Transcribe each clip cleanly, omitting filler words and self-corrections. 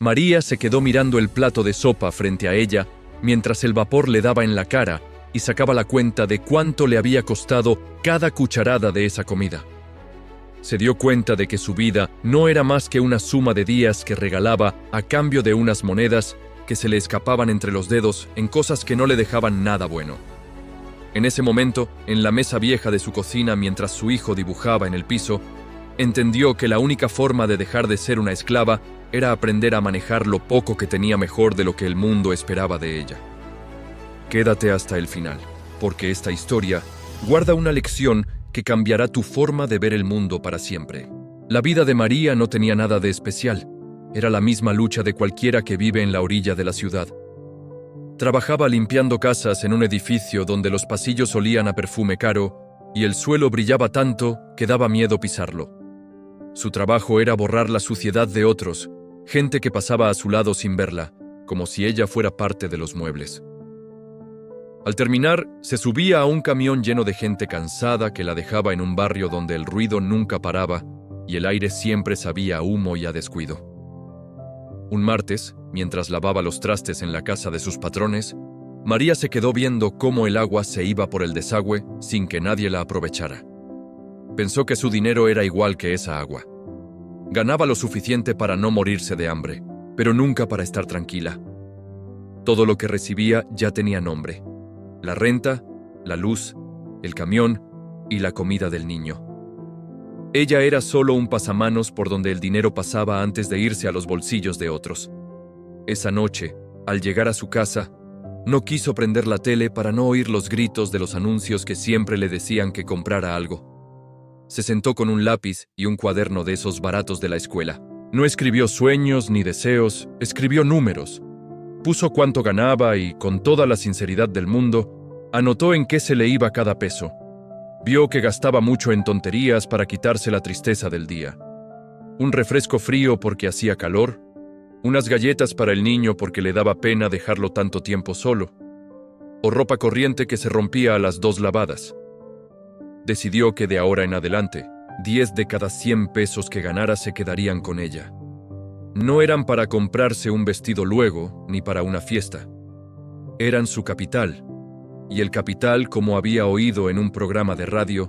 María se quedó mirando el plato de sopa frente a ella mientras el vapor le daba en la cara y sacaba la cuenta de cuánto le había costado cada cucharada de esa comida. Se dio cuenta de que su vida no era más que una suma de días que regalaba a cambio de unas monedas que se le escapaban entre los dedos en cosas que no le dejaban nada bueno. En ese momento, en la mesa vieja de su cocina mientras su hijo dibujaba en el piso, entendió que la única forma de dejar de ser una esclava era aprender a manejar lo poco que tenía mejor de lo que el mundo esperaba de ella. Quédate hasta el final, porque esta historia guarda una lección que cambiará tu forma de ver el mundo para siempre. La vida de María no tenía nada de especial. Era la misma lucha de cualquiera que vive en la orilla de la ciudad. Trabajaba limpiando casas en un edificio donde los pasillos olían a perfume caro y el suelo brillaba tanto que daba miedo pisarlo. Su trabajo era borrar la suciedad de otros, gente que pasaba a su lado sin verla, como si ella fuera parte de los muebles. Al terminar, se subía a un camión lleno de gente cansada que la dejaba en un barrio donde el ruido nunca paraba y el aire siempre sabía a humo y a descuido. Un martes, mientras lavaba los trastes en la casa de sus patrones, María se quedó viendo cómo el agua se iba por el desagüe sin que nadie la aprovechara. Pensó que su dinero era igual que esa agua. Ganaba lo suficiente para no morirse de hambre, pero nunca para estar tranquila. Todo lo que recibía ya tenía nombre: la renta, la luz, el camión y la comida del niño. Ella era solo un pasamanos por donde el dinero pasaba antes de irse a los bolsillos de otros. Esa noche, al llegar a su casa, no quiso prender la tele para no oír los gritos de los anuncios que siempre le decían que comprara algo. Se sentó con un lápiz y un cuaderno de esos baratos de la escuela. No escribió sueños ni deseos, escribió números. Puso cuánto ganaba y, con toda la sinceridad del mundo, anotó en qué se le iba cada peso. Vio que gastaba mucho en tonterías para quitarse la tristeza del día. Un refresco frío porque hacía calor, unas galletas para el niño porque le daba pena dejarlo tanto tiempo solo, o ropa corriente que se rompía a las 2 lavadas. Decidió que de ahora en adelante, 10 de cada 100 pesos que ganara se quedarían con ella. No eran para comprarse un vestido luego, ni para una fiesta. Eran su capital. Y el capital, como había oído en un programa de radio,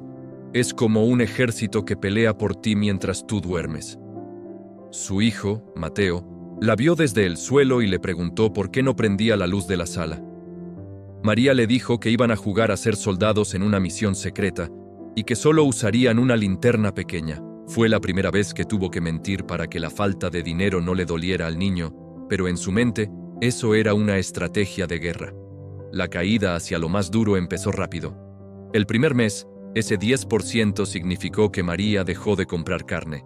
es como un ejército que pelea por ti mientras tú duermes. Su hijo, Mateo, la vio desde el suelo y le preguntó por qué no prendía la luz de la sala. María le dijo que iban a jugar a ser soldados en una misión secreta y que solo usarían una linterna pequeña. Fue la primera vez que tuvo que mentir para que la falta de dinero no le doliera al niño, pero en su mente eso era una estrategia de guerra. La caída hacia lo más duro empezó rápido. El primer mes, ese 10% significó que María dejó de comprar carne.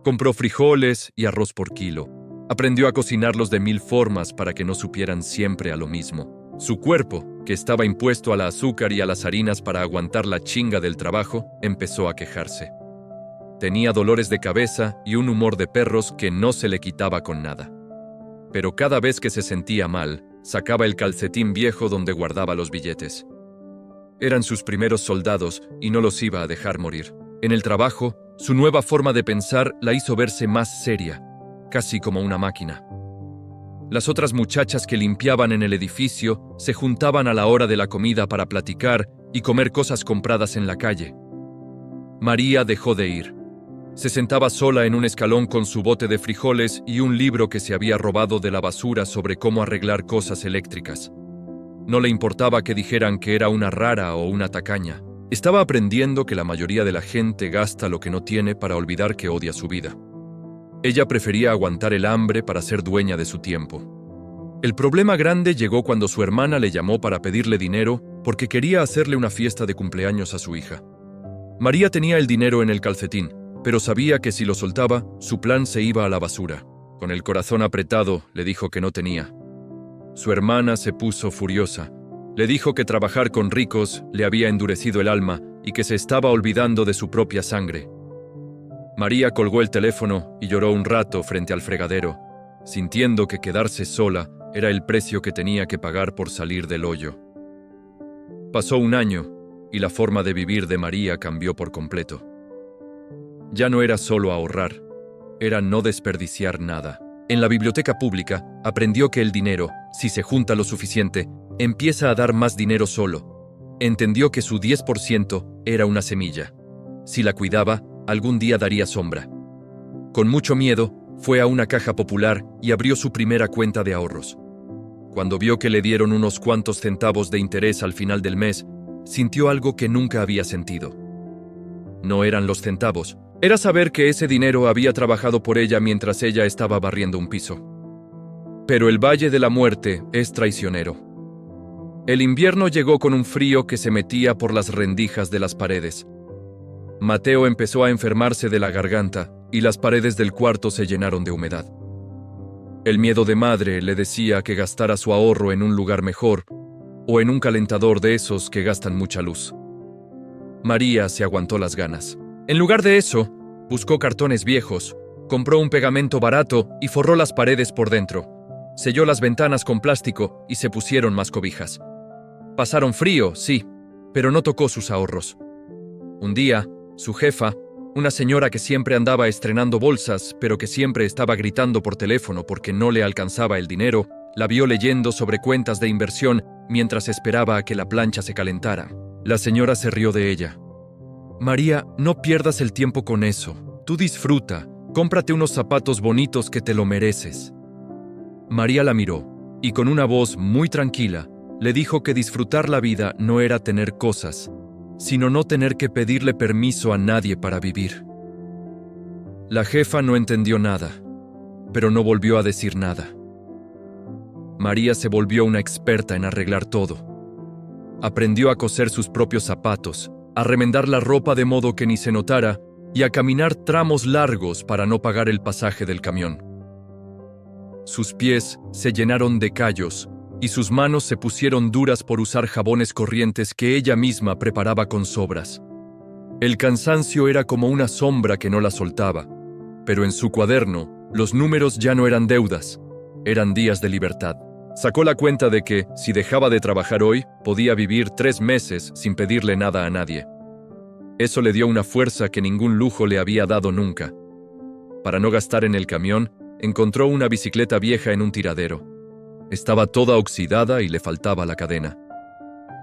Compró frijoles y arroz por kilo. Aprendió a cocinarlos de 1000 formas para que no supieran siempre a lo mismo. Su cuerpo, que estaba impuesto al azúcar y a las harinas para aguantar la chinga del trabajo, empezó a quejarse. Tenía dolores de cabeza y un humor de perros que no se le quitaba con nada. Pero cada vez que se sentía mal, sacaba el calcetín viejo donde guardaba los billetes. Eran sus primeros soldados y no los iba a dejar morir. En el trabajo, su nueva forma de pensar la hizo verse más seria, casi como una máquina. Las otras muchachas que limpiaban en el edificio se juntaban a la hora de la comida para platicar y comer cosas compradas en la calle. María dejó de ir. Se sentaba sola en un escalón con su bote de frijoles y un libro que se había robado de la basura sobre cómo arreglar cosas eléctricas. No le importaba que dijeran que era una rara o una tacaña. Estaba aprendiendo que la mayoría de la gente gasta lo que no tiene para olvidar que odia su vida. Ella prefería aguantar el hambre para ser dueña de su tiempo. El problema grande llegó cuando su hermana le llamó para pedirle dinero porque quería hacerle una fiesta de cumpleaños a su hija. María tenía el dinero en el calcetín, pero sabía que si lo soltaba, su plan se iba a la basura. Con el corazón apretado, le dijo que no tenía. Su hermana se puso furiosa. Le dijo que trabajar con ricos le había endurecido el alma y que se estaba olvidando de su propia sangre. María colgó el teléfono y lloró un rato frente al fregadero, sintiendo que quedarse sola era el precio que tenía que pagar por salir del hoyo. Pasó un año y la forma de vivir de María cambió por completo. Ya no era solo ahorrar, era no desperdiciar nada. En la biblioteca pública, aprendió que el dinero, si se junta lo suficiente, empieza a dar más dinero solo. Entendió que su 10% era una semilla. Si la cuidaba, algún día daría sombra. Con mucho miedo, fue a una caja popular y abrió su primera cuenta de ahorros. Cuando vio que le dieron unos cuantos centavos de interés al final del mes, sintió algo que nunca había sentido. No eran los centavos, era saber que ese dinero había trabajado por ella mientras ella estaba barriendo un piso. Pero el Valle de la Muerte es traicionero. El invierno llegó con un frío que se metía por las rendijas de las paredes. Mateo empezó a enfermarse de la garganta y las paredes del cuarto se llenaron de humedad. El miedo de madre le decía que gastara su ahorro en un lugar mejor o en un calentador de esos que gastan mucha luz. María se aguantó las ganas. En lugar de eso, buscó cartones viejos, compró un pegamento barato y forró las paredes por dentro. Selló las ventanas con plástico y se pusieron más cobijas. Pasaron frío, sí, pero no tocó sus ahorros. Un día, su jefa, una señora que siempre andaba estrenando bolsas, pero que siempre estaba gritando por teléfono porque no le alcanzaba el dinero, la vio leyendo sobre cuentas de inversión mientras esperaba a que la plancha se calentara. La señora se rió de ella. María, no pierdas el tiempo con eso. Tú disfruta, cómprate unos zapatos bonitos que te lo mereces. María la miró, y con una voz muy tranquila, le dijo que disfrutar la vida no era tener cosas, sino no tener que pedirle permiso a nadie para vivir. La jefa no entendió nada, pero no volvió a decir nada. María se volvió una experta en arreglar todo. Aprendió a coser sus propios zapatos, a remendar la ropa de modo que ni se notara y a caminar tramos largos para no pagar el pasaje del camión. Sus pies se llenaron de callos y sus manos se pusieron duras por usar jabones corrientes que ella misma preparaba con sobras. El cansancio era como una sombra que no la soltaba, pero en su cuaderno los números ya no eran deudas, eran días de libertad. Sacó la cuenta de que, si dejaba de trabajar hoy, podía vivir 3 meses sin pedirle nada a nadie. Eso le dio una fuerza que ningún lujo le había dado nunca. Para no gastar en el camión, encontró una bicicleta vieja en un tiradero. Estaba toda oxidada y le faltaba la cadena.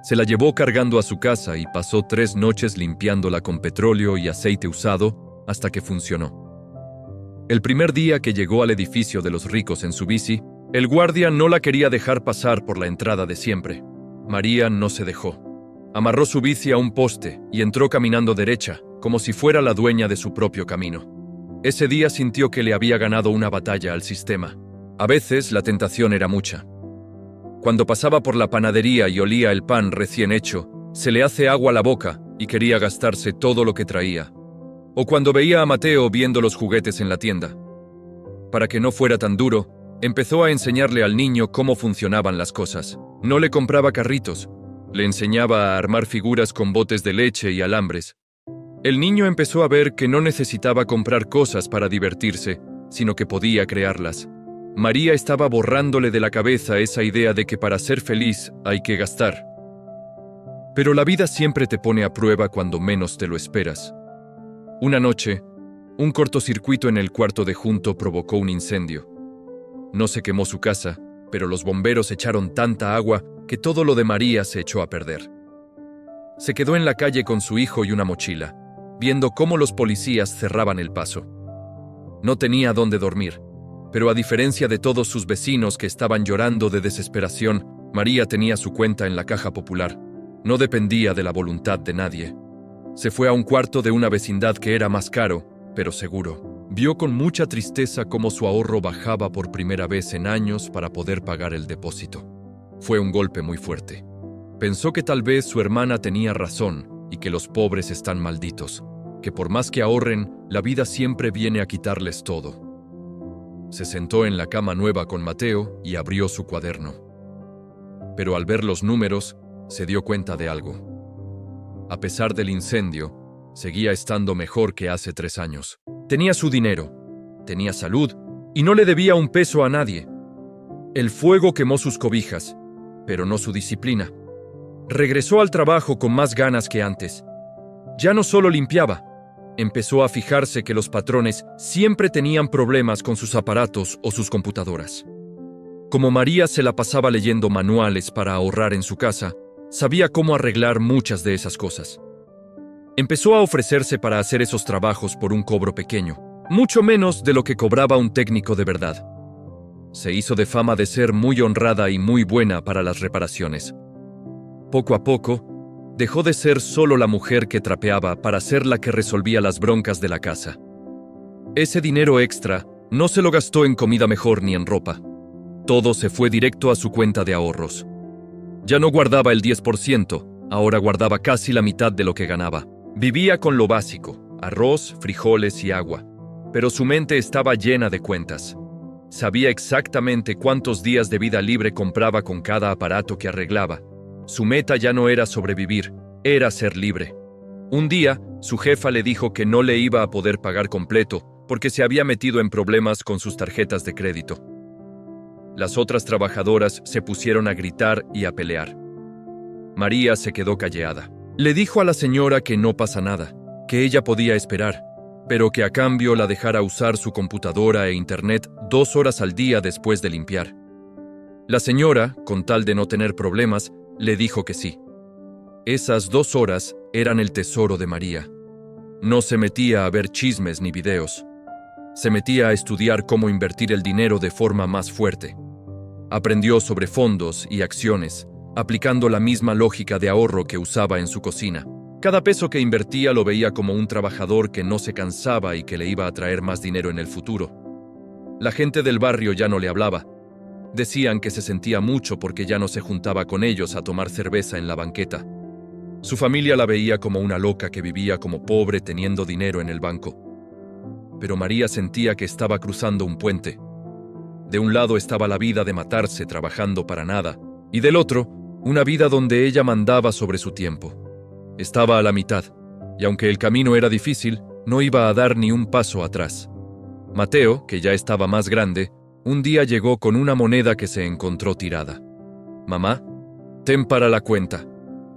Se la llevó cargando a su casa y pasó 3 noches limpiándola con petróleo y aceite usado hasta que funcionó. El primer día que llegó al edificio de los ricos en su bici, el guardia no la quería dejar pasar por la entrada de siempre. María no se dejó. Amarró su bici a un poste y entró caminando derecha, como si fuera la dueña de su propio camino. Ese día sintió que le había ganado una batalla al sistema. A veces la tentación era mucha. Cuando pasaba por la panadería y olía el pan recién hecho, se le hace agua a la boca y quería gastarse todo lo que traía. O cuando veía a Mateo viendo los juguetes en la tienda. Para que no fuera tan duro, empezó a enseñarle al niño cómo funcionaban las cosas. No le compraba carritos, le enseñaba a armar figuras con botes de leche y alambres. El niño empezó a ver que no necesitaba comprar cosas para divertirse, sino que podía crearlas. María estaba borrándole de la cabeza esa idea de que para ser feliz hay que gastar. Pero la vida siempre te pone a prueba cuando menos te lo esperas. Una noche, un cortocircuito en el cuarto de junto provocó un incendio. No se quemó su casa, pero los bomberos echaron tanta agua que todo lo de María se echó a perder. Se quedó en la calle con su hijo y una mochila, viendo cómo los policías cerraban el paso. No tenía dónde dormir, pero a diferencia de todos sus vecinos que estaban llorando de desesperación, María tenía su cuenta en la caja popular. No dependía de la voluntad de nadie. Se fue a un cuarto de una vecindad que era más caro, pero seguro. Vio con mucha tristeza cómo su ahorro bajaba por primera vez en años para poder pagar el depósito. Fue un golpe muy fuerte. Pensó que tal vez su hermana tenía razón y que los pobres están malditos, que por más que ahorren, la vida siempre viene a quitarles todo. Se sentó en la cama nueva con Mateo y abrió su cuaderno. Pero al ver los números, se dio cuenta de algo. A pesar del incendio, seguía estando mejor que hace 3 años. Tenía su dinero, tenía salud y no le debía un peso a nadie. El fuego quemó sus cobijas, pero no su disciplina. Regresó al trabajo con más ganas que antes. Ya no solo limpiaba, empezó a fijarse que los patrones siempre tenían problemas con sus aparatos o sus computadoras. Como María se la pasaba leyendo manuales para ahorrar en su casa, sabía cómo arreglar muchas de esas cosas. Empezó a ofrecerse para hacer esos trabajos por un cobro pequeño, mucho menos de lo que cobraba un técnico de verdad. Se hizo de fama de ser muy honrada y muy buena para las reparaciones. Poco a poco, dejó de ser solo la mujer que trapeaba para ser la que resolvía las broncas de la casa. Ese dinero extra no se lo gastó en comida mejor ni en ropa. Todo se fue directo a su cuenta de ahorros. Ya no guardaba el 10%, ahora guardaba casi la mitad de lo que ganaba. Vivía con lo básico, arroz, frijoles y agua, pero su mente estaba llena de cuentas. Sabía exactamente cuántos días de vida libre compraba con cada aparato que arreglaba. Su meta ya no era sobrevivir, era ser libre. Un día, su jefa le dijo que no le iba a poder pagar completo porque se había metido en problemas con sus tarjetas de crédito. Las otras trabajadoras se pusieron a gritar y a pelear. María se quedó callada. Le dijo a la señora que no pasa nada, que ella podía esperar, pero que a cambio la dejara usar su computadora e internet 2 horas al día después de limpiar. La señora, con tal de no tener problemas, le dijo que sí. Esas 2 horas eran el tesoro de María. No se metía a ver chismes ni videos. Se metía a estudiar cómo invertir el dinero de forma más fuerte. Aprendió sobre fondos y acciones, aplicando la misma lógica de ahorro que usaba en su cocina. Cada peso que invertía lo veía como un trabajador que no se cansaba y que le iba a traer más dinero en el futuro. La gente del barrio ya no le hablaba. Decían que se sentía mucho porque ya no se juntaba con ellos a tomar cerveza en la banqueta. Su familia la veía como una loca que vivía como pobre teniendo dinero en el banco. Pero María sentía que estaba cruzando un puente. De un lado estaba la vida de matarse trabajando para nada, y del otro, una vida donde ella mandaba sobre su tiempo. Estaba a la mitad, y aunque el camino era difícil, no iba a dar ni un paso atrás. Mateo, que ya estaba más grande, un día llegó con una moneda que se encontró tirada. «Mamá, ten para la cuenta»,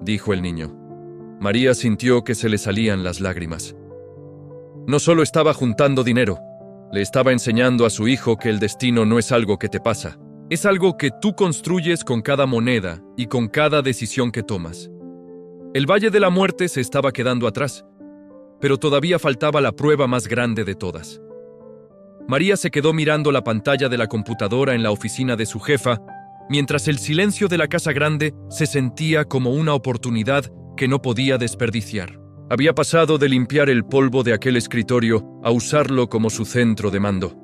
dijo el niño. María sintió que se le salían las lágrimas. No solo estaba juntando dinero, le estaba enseñando a su hijo que el destino no es algo que te pasa, es algo que tú construyes con cada moneda y con cada decisión que tomas. El Valle de la Muerte se estaba quedando atrás, pero todavía faltaba la prueba más grande de todas. María se quedó mirando la pantalla de la computadora en la oficina de su jefa, mientras el silencio de la casa grande se sentía como una oportunidad que no podía desperdiciar. Había pasado de limpiar el polvo de aquel escritorio a usarlo como su centro de mando.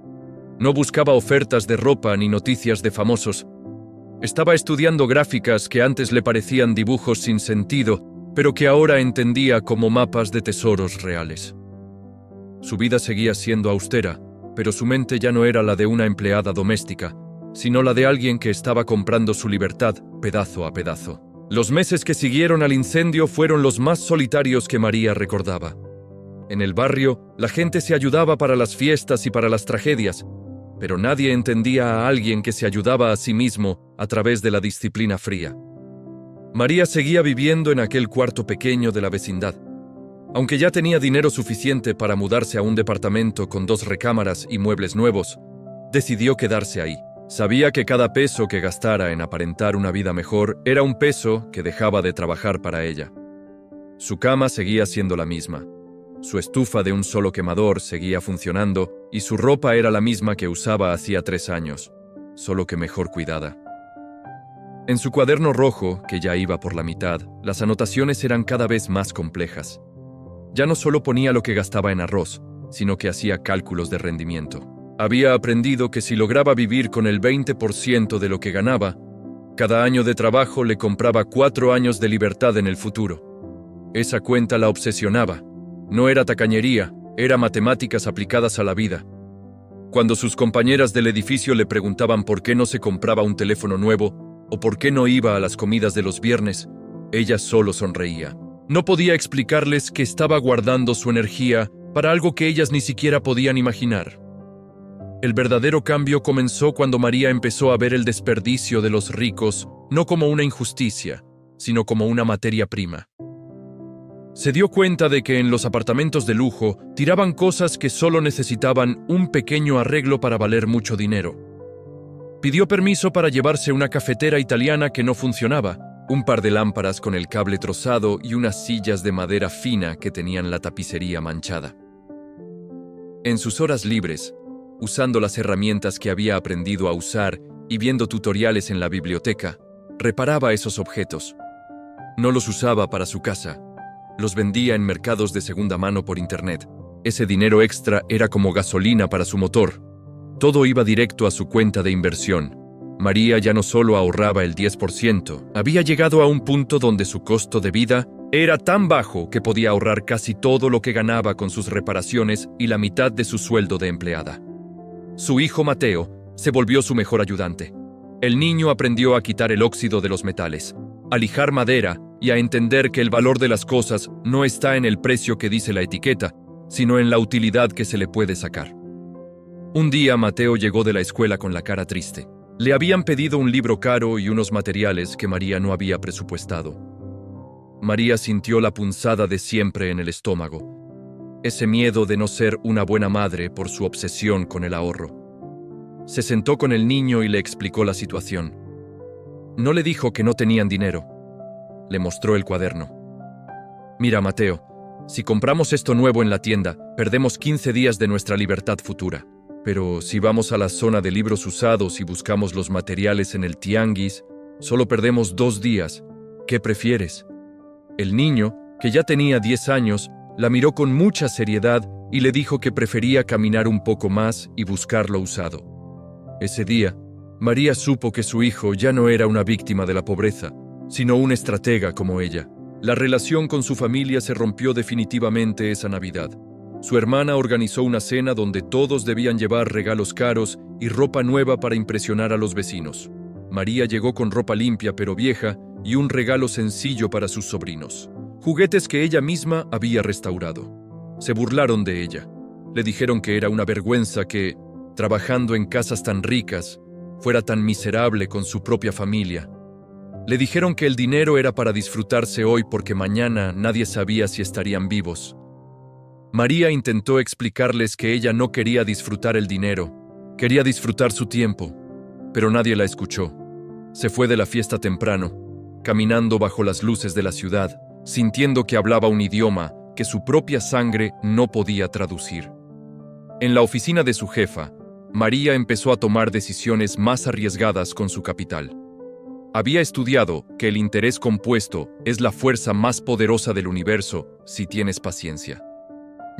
No buscaba ofertas de ropa ni noticias de famosos. Estaba estudiando gráficas que antes le parecían dibujos sin sentido, pero que ahora entendía como mapas de tesoros reales. Su vida seguía siendo austera, pero su mente ya no era la de una empleada doméstica, sino la de alguien que estaba comprando su libertad pedazo a pedazo. Los meses que siguieron al incendio fueron los más solitarios que María recordaba. En el barrio, la gente se ayudaba para las fiestas y para las tragedias, pero nadie entendía a alguien que se ayudaba a sí mismo a través de la disciplina fría. María seguía viviendo en aquel cuarto pequeño de la vecindad. Aunque ya tenía dinero suficiente para mudarse a un departamento con 2 recámaras y muebles nuevos, decidió quedarse ahí. Sabía que cada peso que gastara en aparentar una vida mejor era un peso que dejaba de trabajar para ella. Su cama seguía siendo la misma. Su estufa de un solo quemador seguía funcionando y su ropa era la misma que usaba hacía 3 años, solo que mejor cuidada. En su cuaderno rojo, que ya iba por la mitad, las anotaciones eran cada vez más complejas. Ya no solo ponía lo que gastaba en arroz, sino que hacía cálculos de rendimiento. Había aprendido que si lograba vivir con el 20% de lo que ganaba, cada año de trabajo le compraba 4 años de libertad en el futuro. Esa cuenta la obsesionaba. No era tacañería, era matemáticas aplicadas a la vida. Cuando sus compañeras del edificio le preguntaban por qué no se compraba un teléfono nuevo o por qué no iba a las comidas de los viernes, ella solo sonreía. No podía explicarles que estaba guardando su energía para algo que ellas ni siquiera podían imaginar. El verdadero cambio comenzó cuando María empezó a ver el desperdicio de los ricos no como una injusticia, sino como una materia prima. Se dio cuenta de que en los apartamentos de lujo tiraban cosas que solo necesitaban un pequeño arreglo para valer mucho dinero. Pidió permiso para llevarse una cafetera italiana que no funcionaba, un par de lámparas con el cable trozado y unas sillas de madera fina que tenían la tapicería manchada. En sus horas libres, usando las herramientas que había aprendido a usar y viendo tutoriales en la biblioteca, reparaba esos objetos. No los usaba para su casa. Los vendía en mercados de segunda mano por internet. Ese dinero extra era como gasolina para su motor. Todo iba directo a su cuenta de inversión. María ya no solo ahorraba el 10%, había llegado a un punto donde su costo de vida era tan bajo que podía ahorrar casi todo lo que ganaba con sus reparaciones y la mitad de su sueldo de empleada. Su hijo Mateo se volvió su mejor ayudante. El niño aprendió a quitar el óxido de los metales, a lijar madera y a entender que el valor de las cosas no está en el precio que dice la etiqueta, sino en la utilidad que se le puede sacar. Un día Mateo llegó de la escuela con la cara triste. Le habían pedido un libro caro y unos materiales que María no había presupuestado. María sintió la punzada de siempre en el estómago, ese miedo de no ser una buena madre por su obsesión con el ahorro. Se sentó con el niño y le explicó la situación. No le dijo que no tenían dinero. Le mostró el cuaderno. Mira, Mateo, si compramos esto nuevo en la tienda, perdemos 15 días de nuestra libertad futura. Pero si vamos a la zona de libros usados y buscamos los materiales en el tianguis, solo perdemos 2 días. ¿Qué prefieres? El niño, que ya tenía 10 años, la miró con mucha seriedad y le dijo que prefería caminar un poco más y buscar lo usado. Ese día, María supo que su hijo ya no era una víctima de la pobreza, sino un estratega como ella. La relación con su familia se rompió definitivamente esa Navidad. Su hermana organizó una cena donde todos debían llevar regalos caros y ropa nueva para impresionar a los vecinos. María llegó con ropa limpia pero vieja y un regalo sencillo para sus sobrinos. Juguetes que ella misma había restaurado. Se burlaron de ella. Le dijeron que era una vergüenza que, trabajando en casas tan ricas, fuera tan miserable con su propia familia. Le dijeron que el dinero era para disfrutarse hoy porque mañana nadie sabía si estarían vivos. María intentó explicarles que ella no quería disfrutar el dinero, quería disfrutar su tiempo, pero nadie la escuchó. Se fue de la fiesta temprano, caminando bajo las luces de la ciudad, sintiendo que hablaba un idioma que su propia sangre no podía traducir. En la oficina de su jefa, María empezó a tomar decisiones más arriesgadas con su capital. Había estudiado que el interés compuesto es la fuerza más poderosa del universo si tienes paciencia.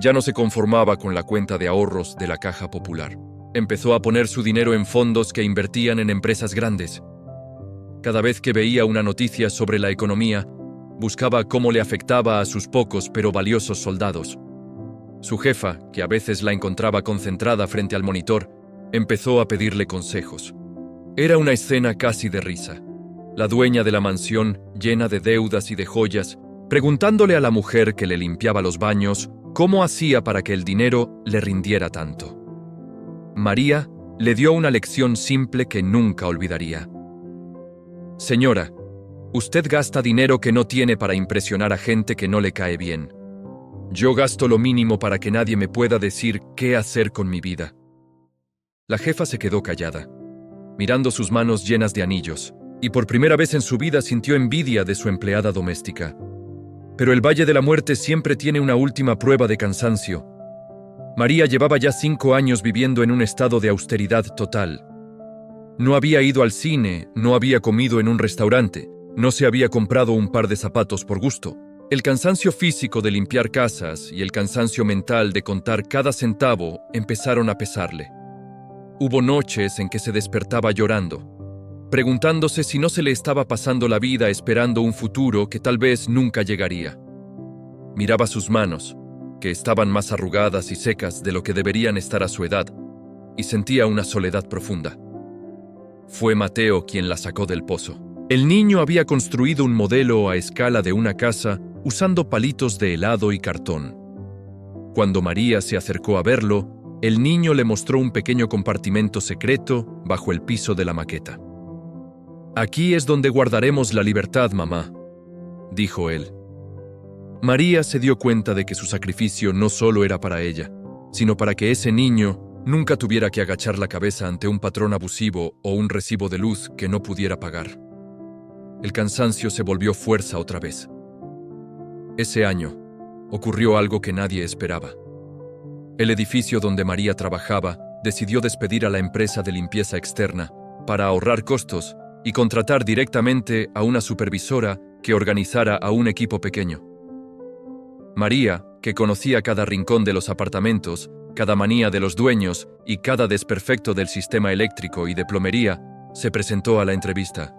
Ya no se conformaba con la cuenta de ahorros de la Caja Popular. Empezó a poner su dinero en fondos que invertían en empresas grandes. Cada vez que veía una noticia sobre la economía, buscaba cómo le afectaba a sus pocos pero valiosos soldados. Su jefa, que a veces la encontraba concentrada frente al monitor, empezó a pedirle consejos. Era una escena casi de risa. La dueña de la mansión, llena de deudas y de joyas, preguntándole a la mujer que le limpiaba los baños cómo hacía para que el dinero le rindiera tanto. María le dio una lección simple que nunca olvidaría. Señora, usted gasta dinero que no tiene para impresionar a gente que no le cae bien. Yo gasto lo mínimo para que nadie me pueda decir qué hacer con mi vida. La jefa se quedó callada, mirando sus manos llenas de anillos, y por primera vez en su vida sintió envidia de su empleada doméstica. Pero el Valle de la Muerte siempre tiene una última prueba de cansancio. María llevaba ya 5 años viviendo en un estado de austeridad total. No había ido al cine, no había comido en un restaurante, no se había comprado un par de zapatos por gusto. El cansancio físico de limpiar casas y el cansancio mental de contar cada centavo empezaron a pesarle. Hubo noches en que se despertaba llorando, preguntándose si no se le estaba pasando la vida esperando un futuro que tal vez nunca llegaría. Miraba sus manos, que estaban más arrugadas y secas de lo que deberían estar a su edad, y sentía una soledad profunda. Fue Mateo quien la sacó del pozo. El niño había construido un modelo a escala de una casa usando palitos de helado y cartón. Cuando María se acercó a verlo, el niño le mostró un pequeño compartimento secreto bajo el piso de la maqueta. «Aquí es donde guardaremos la libertad, mamá», dijo él. María se dio cuenta de que su sacrificio no solo era para ella, sino para que ese niño nunca tuviera que agachar la cabeza ante un patrón abusivo o un recibo de luz que no pudiera pagar. El cansancio se volvió fuerza otra vez. Ese año, ocurrió algo que nadie esperaba. El edificio donde María trabajaba decidió despedir a la empresa de limpieza externa para ahorrar costos y contratar directamente a una supervisora que organizara a un equipo pequeño. María, que conocía cada rincón de los apartamentos, cada manía de los dueños y cada desperfecto del sistema eléctrico y de plomería, se presentó a la entrevista.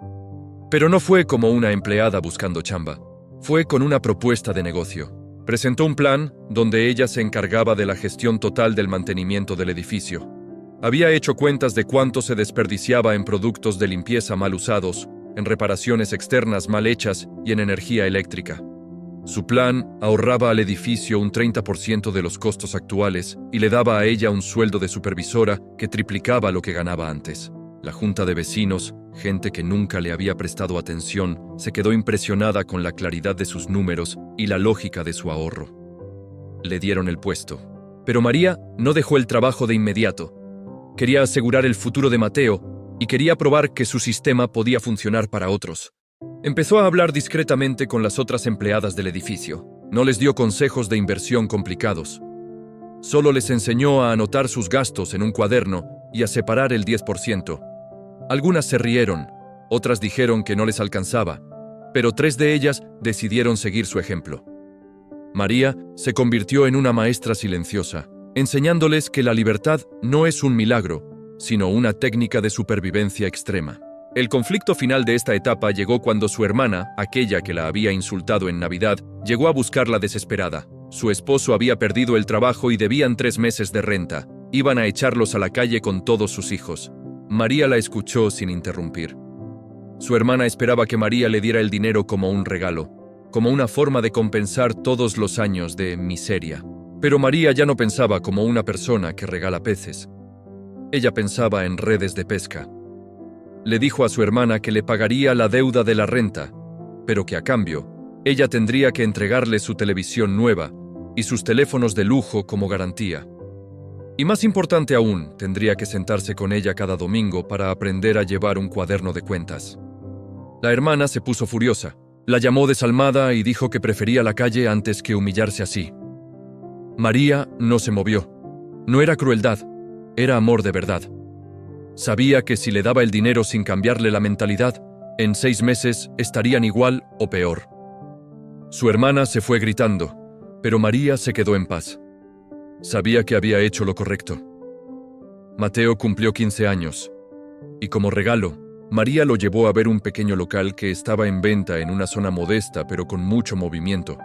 Pero no fue como una empleada buscando chamba. Fue con una propuesta de negocio. Presentó un plan donde ella se encargaba de la gestión total del mantenimiento del edificio. Había hecho cuentas de cuánto se desperdiciaba en productos de limpieza mal usados, en reparaciones externas mal hechas y en energía eléctrica. Su plan ahorraba al edificio un 30% de los costos actuales y le daba a ella un sueldo de supervisora que triplicaba lo que ganaba antes. La junta de vecinos, gente que nunca le había prestado atención, se quedó impresionada con la claridad de sus números y la lógica de su ahorro. Le dieron el puesto. Pero María no dejó el trabajo de inmediato. Quería asegurar el futuro de Mateo y quería probar que su sistema podía funcionar para otros. Empezó a hablar discretamente con las otras empleadas del edificio. No les dio consejos de inversión complicados. Solo les enseñó a anotar sus gastos en un cuaderno y a separar el 10%. Algunas se rieron, otras dijeron que no les alcanzaba, pero 3 de ellas decidieron seguir su ejemplo. María se convirtió en una maestra silenciosa, enseñándoles que la libertad no es un milagro, sino una técnica de supervivencia extrema. El conflicto final de esta etapa llegó cuando su hermana, aquella que la había insultado en Navidad, llegó a buscarla desesperada. Su esposo había perdido el trabajo y debían 3 meses de renta. Iban a echarlos a la calle con todos sus hijos. María la escuchó sin interrumpir. Su hermana esperaba que María le diera el dinero como un regalo, como una forma de compensar todos los años de miseria. Pero María ya no pensaba como una persona que regala peces. Ella pensaba en redes de pesca. Le dijo a su hermana que le pagaría la deuda de la renta, pero que a cambio, ella tendría que entregarle su televisión nueva y sus teléfonos de lujo como garantía. Y más importante aún, tendría que sentarse con ella cada domingo para aprender a llevar un cuaderno de cuentas. La hermana se puso furiosa, la llamó desalmada y dijo que prefería la calle antes que humillarse así. María no se movió. No era crueldad, era amor de verdad. Sabía que si le daba el dinero sin cambiarle la mentalidad, en 6 meses estarían igual o peor. Su hermana se fue gritando, pero María se quedó en paz. Sabía que había hecho lo correcto. Mateo cumplió 15 años, y como regalo, María lo llevó a ver un pequeño local que estaba en venta en una zona modesta pero con mucho movimiento.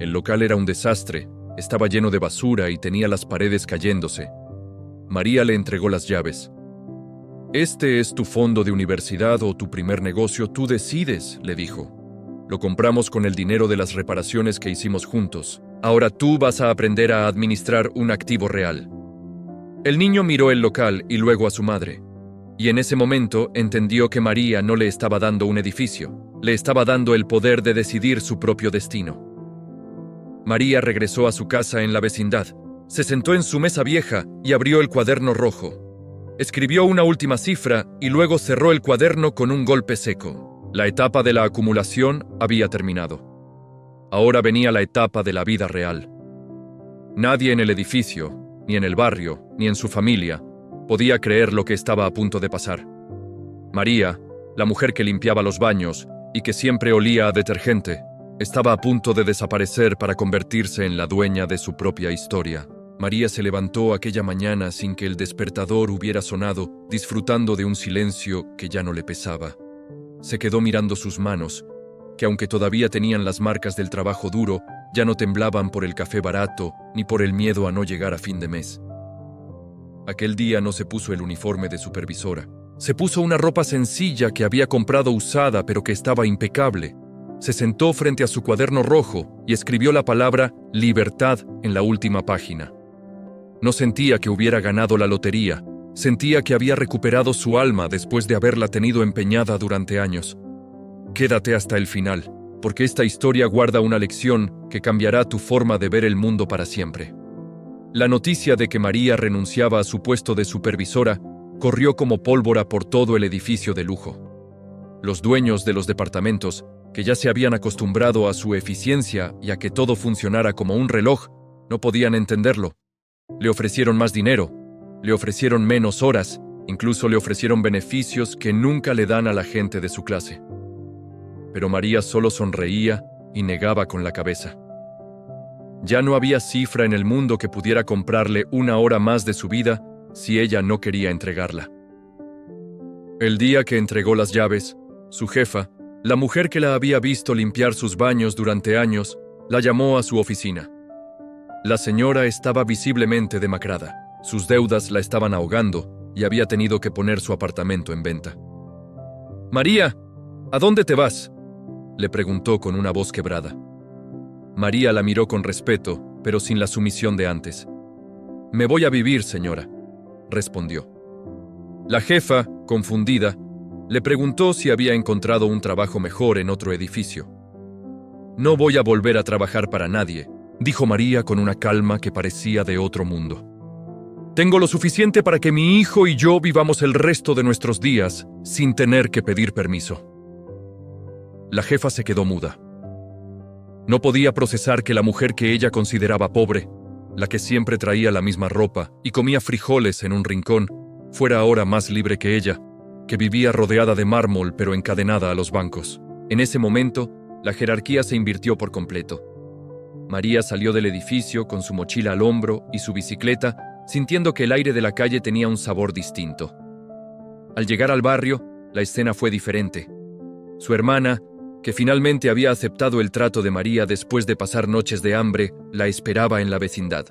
El local era un desastre, estaba lleno de basura y tenía las paredes cayéndose. María le entregó las llaves. «Este es tu fondo de universidad o tu primer negocio, tú decides», le dijo. «Lo compramos con el dinero de las reparaciones que hicimos juntos. Ahora tú vas a aprender a administrar un activo real». El niño miró el local y luego a su madre. Y en ese momento entendió que María no le estaba dando un edificio, le estaba dando el poder de decidir su propio destino. María regresó a su casa en la vecindad, se sentó en su mesa vieja y abrió el cuaderno rojo. Escribió una última cifra y luego cerró el cuaderno con un golpe seco. La etapa de la acumulación había terminado. Ahora venía la etapa de la vida real. Nadie en el edificio, ni en el barrio, ni en su familia, podía creer lo que estaba a punto de pasar. María, la mujer que limpiaba los baños y que siempre olía a detergente, estaba a punto de desaparecer para convertirse en la dueña de su propia historia. María se levantó aquella mañana sin que el despertador hubiera sonado, disfrutando de un silencio que ya no le pesaba. Se quedó mirando sus manos, que aunque todavía tenían las marcas del trabajo duro, ya no temblaban por el café barato ni por el miedo a no llegar a fin de mes. Aquel día no se puso el uniforme de supervisora. Se puso una ropa sencilla que había comprado usada pero que estaba impecable. Se sentó frente a su cuaderno rojo y escribió la palabra libertad en la última página. No sentía que hubiera ganado la lotería, sentía que había recuperado su alma después de haberla tenido empeñada durante años. «Quédate hasta el final», porque esta historia guarda una lección que cambiará tu forma de ver el mundo para siempre. La noticia de que María renunciaba a su puesto de supervisora corrió como pólvora por todo el edificio de lujo. Los dueños de los departamentos, que ya se habían acostumbrado a su eficiencia y a que todo funcionara como un reloj, no podían entenderlo. Le ofrecieron más dinero, le ofrecieron menos horas, incluso le ofrecieron beneficios que nunca le dan a la gente de su clase. Pero María solo sonreía y negaba con la cabeza. Ya no había cifra en el mundo que pudiera comprarle una hora más de su vida si ella no quería entregarla. El día que entregó las llaves, su jefa, la mujer que la había visto limpiar sus baños durante años, la llamó a su oficina. La señora estaba visiblemente demacrada. Sus deudas la estaban ahogando y había tenido que poner su apartamento en venta. «María, ¿a dónde te vas?», le preguntó con una voz quebrada. María la miró con respeto, pero sin la sumisión de antes. «Me voy a vivir, señora», respondió. La jefa, confundida, le preguntó si había encontrado un trabajo mejor en otro edificio. «No voy a volver a trabajar para nadie», dijo María con una calma que parecía de otro mundo. «Tengo lo suficiente para que mi hijo y yo vivamos el resto de nuestros días sin tener que pedir permiso». La jefa se quedó muda. No podía procesar que la mujer que ella consideraba pobre, la que siempre traía la misma ropa y comía frijoles en un rincón, fuera ahora más libre que ella, que vivía rodeada de mármol pero encadenada a los bancos. En ese momento, la jerarquía se invirtió por completo. María salió del edificio con su mochila al hombro y su bicicleta, sintiendo que el aire de la calle tenía un sabor distinto. Al llegar al barrio, la escena fue diferente. Su hermana, que finalmente había aceptado el trato de María después de pasar noches de hambre, la esperaba en la vecindad.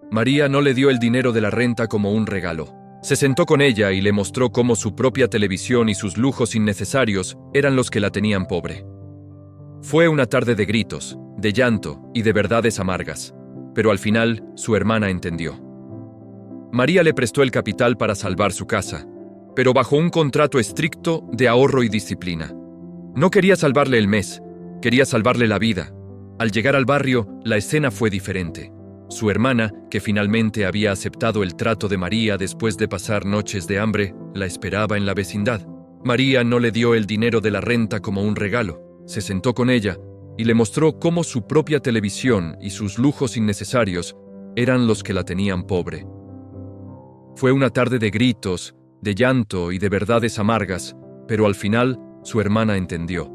María no le dio el dinero de la renta como un regalo. Se sentó con ella y le mostró cómo su propia televisión y sus lujos innecesarios eran los que la tenían pobre. Fue una tarde de gritos, de llanto y de verdades amargas, pero al final su hermana entendió. María le prestó el capital para salvar su casa, pero bajo un contrato estricto de ahorro y disciplina. No quería salvarle el mes, quería salvarle la vida. Al llegar al barrio, la escena fue diferente. Su hermana, que finalmente había aceptado el trato de María después de pasar noches de hambre, la esperaba en la vecindad. María no le dio el dinero de la renta como un regalo. Se sentó con ella y le mostró cómo su propia televisión y sus lujos innecesarios eran los que la tenían pobre. Fue una tarde de gritos, de llanto y de verdades amargas, pero al final su hermana entendió.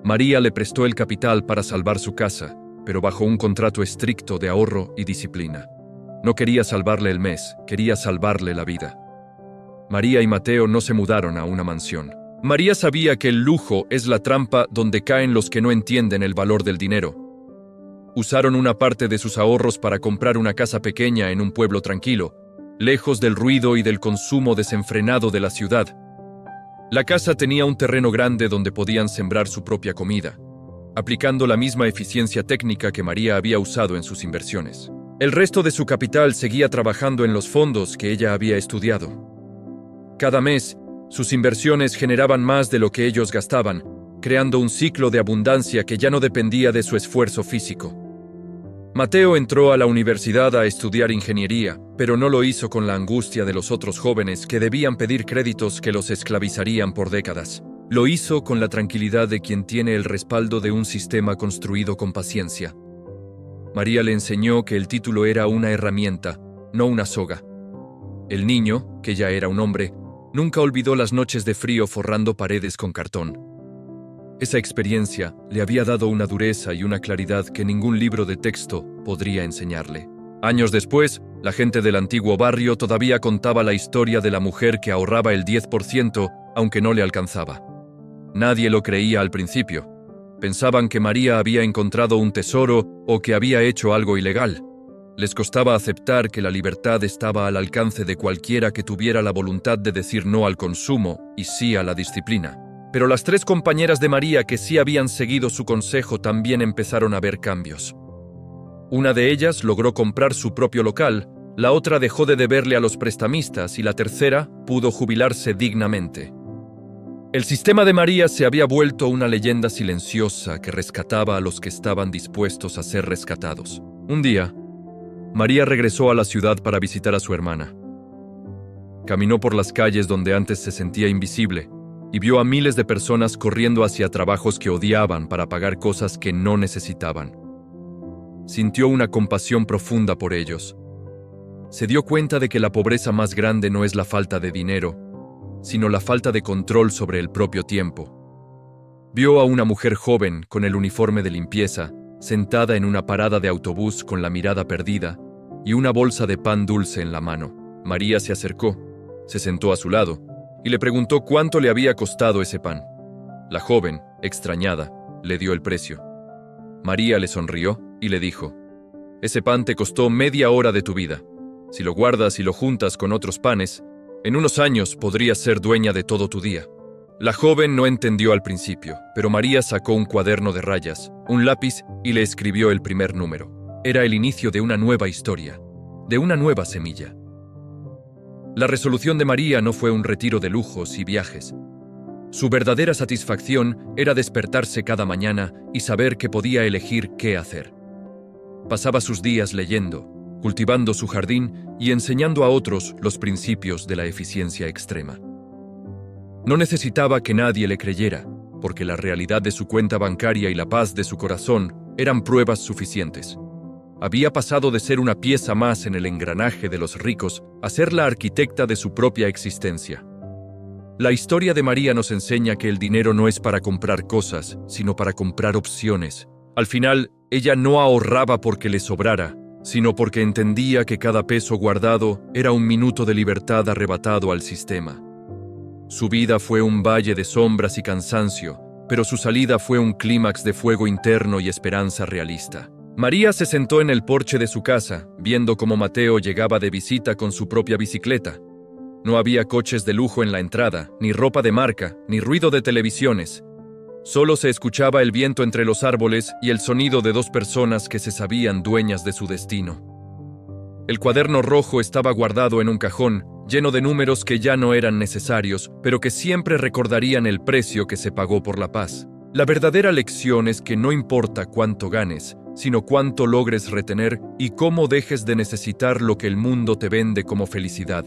María le prestó el capital para salvar su casa, pero bajo un contrato estricto de ahorro y disciplina. No quería salvarle el mes, quería salvarle la vida. María y Mateo no se mudaron a una mansión. María sabía que el lujo es la trampa donde caen los que no entienden el valor del dinero. Usaron una parte de sus ahorros para comprar una casa pequeña en un pueblo tranquilo, lejos del ruido y del consumo desenfrenado de la ciudad. La casa tenía un terreno grande donde podían sembrar su propia comida, aplicando la misma eficiencia técnica que María había usado en sus inversiones. El resto de su capital seguía trabajando en los fondos que ella había estudiado. Cada mes, sus inversiones generaban más de lo que ellos gastaban, creando un ciclo de abundancia que ya no dependía de su esfuerzo físico. Mateo entró a la universidad a estudiar ingeniería, pero no lo hizo con la angustia de los otros jóvenes que debían pedir créditos que los esclavizarían por décadas. Lo hizo con la tranquilidad de quien tiene el respaldo de un sistema construido con paciencia. María le enseñó que el título era una herramienta, no una soga. El niño, que ya era un hombre, nunca olvidó las noches de frío forrando paredes con cartón. Esa experiencia le había dado una dureza y una claridad que ningún libro de texto podría enseñarle. Años después, la gente del antiguo barrio todavía contaba la historia de la mujer que ahorraba el 10%, aunque no le alcanzaba. Nadie lo creía al principio. Pensaban que María había encontrado un tesoro o que había hecho algo ilegal. Les costaba aceptar que la libertad estaba al alcance de cualquiera que tuviera la voluntad de decir no al consumo y sí a la disciplina. Pero las 3 compañeras de María que sí habían seguido su consejo también empezaron a ver cambios. Una de ellas logró comprar su propio local, la otra dejó de deberle a los prestamistas y la tercera pudo jubilarse dignamente. El sistema de María se había vuelto una leyenda silenciosa que rescataba a los que estaban dispuestos a ser rescatados. Un día, María regresó a la ciudad para visitar a su hermana. Caminó por las calles donde antes se sentía invisible y vio a miles de personas corriendo hacia trabajos que odiaban para pagar cosas que no necesitaban. Sintió una compasión profunda por ellos. Se dio cuenta de que la pobreza más grande no es la falta de dinero, sino la falta de control sobre el propio tiempo. Vio a una mujer joven con el uniforme de limpieza, sentada en una parada de autobús con la mirada perdida y una bolsa de pan dulce en la mano. María se acercó, se sentó a su lado y le preguntó cuánto le había costado ese pan. La joven, extrañada, le dio el precio. María le sonrió y le dijo: «Ese pan te costó media hora de tu vida. Si lo guardas y lo juntas con otros panes, en unos años podrías ser dueña de todo tu día». La joven no entendió al principio, pero María sacó un cuaderno de rayas, un lápiz y le escribió el primer número. Era el inicio de una nueva historia, de una nueva semilla. La resolución de María no fue un retiro de lujos y viajes. Su verdadera satisfacción era despertarse cada mañana y saber que podía elegir qué hacer. Pasaba sus días leyendo, cultivando su jardín y enseñando a otros los principios de la eficiencia extrema. No necesitaba que nadie le creyera, porque la realidad de su cuenta bancaria y la paz de su corazón eran pruebas suficientes. Había pasado de ser una pieza más en el engranaje de los ricos a ser la arquitecta de su propia existencia. La historia de María nos enseña que el dinero no es para comprar cosas, sino para comprar opciones. Al final, ella no ahorraba porque le sobrara, sino porque entendía que cada peso guardado era un minuto de libertad arrebatado al sistema. Su vida fue un valle de sombras y cansancio, pero su salida fue un clímax de fuego interno y esperanza realista. María se sentó en el porche de su casa, viendo cómo Mateo llegaba de visita con su propia bicicleta. No había coches de lujo en la entrada, ni ropa de marca, ni ruido de televisiones. Solo se escuchaba el viento entre los árboles y el sonido de dos personas que se sabían dueñas de su destino. El cuaderno rojo estaba guardado en un cajón, lleno de números que ya no eran necesarios, pero que siempre recordarían el precio que se pagó por la paz. La verdadera lección es que no importa cuánto ganes, sino cuánto logres retener y cómo dejes de necesitar lo que el mundo te vende como felicidad.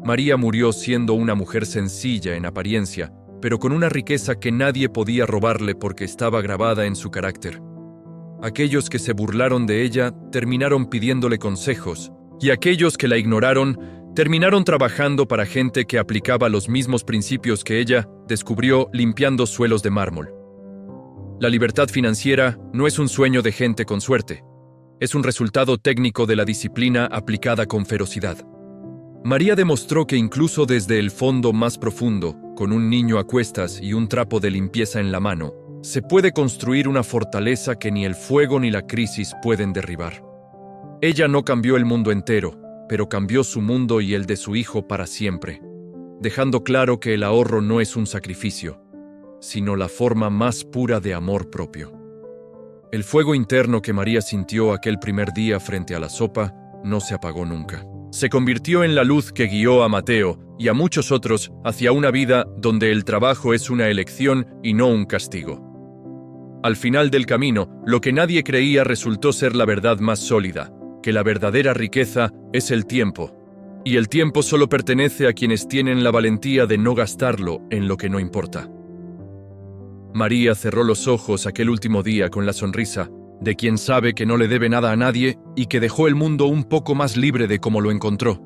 María murió siendo una mujer sencilla en apariencia, pero con una riqueza que nadie podía robarle porque estaba grabada en su carácter. Aquellos que se burlaron de ella terminaron pidiéndole consejos, y aquellos que la ignoraron terminaron trabajando para gente que aplicaba los mismos principios que ella descubrió limpiando suelos de mármol. La libertad financiera no es un sueño de gente con suerte, es un resultado técnico de la disciplina aplicada con ferocidad. María demostró que incluso desde el fondo más profundo, con un niño a cuestas y un trapo de limpieza en la mano, se puede construir una fortaleza que ni el fuego ni la crisis pueden derribar. Ella no cambió el mundo entero, pero cambió su mundo y el de su hijo para siempre, dejando claro que el ahorro no es un sacrificio, sino la forma más pura de amor propio. El fuego interno que María sintió aquel primer día frente a la sopa no se apagó nunca. Se convirtió en la luz que guió a Mateo y a muchos otros hacia una vida donde el trabajo es una elección y no un castigo. Al final del camino, lo que nadie creía resultó ser la verdad más sólida, que la verdadera riqueza es el tiempo, y el tiempo solo pertenece a quienes tienen la valentía de no gastarlo en lo que no importa. María cerró los ojos aquel último día con la sonrisa de quien sabe que no le debe nada a nadie y que dejó el mundo un poco más libre de como lo encontró.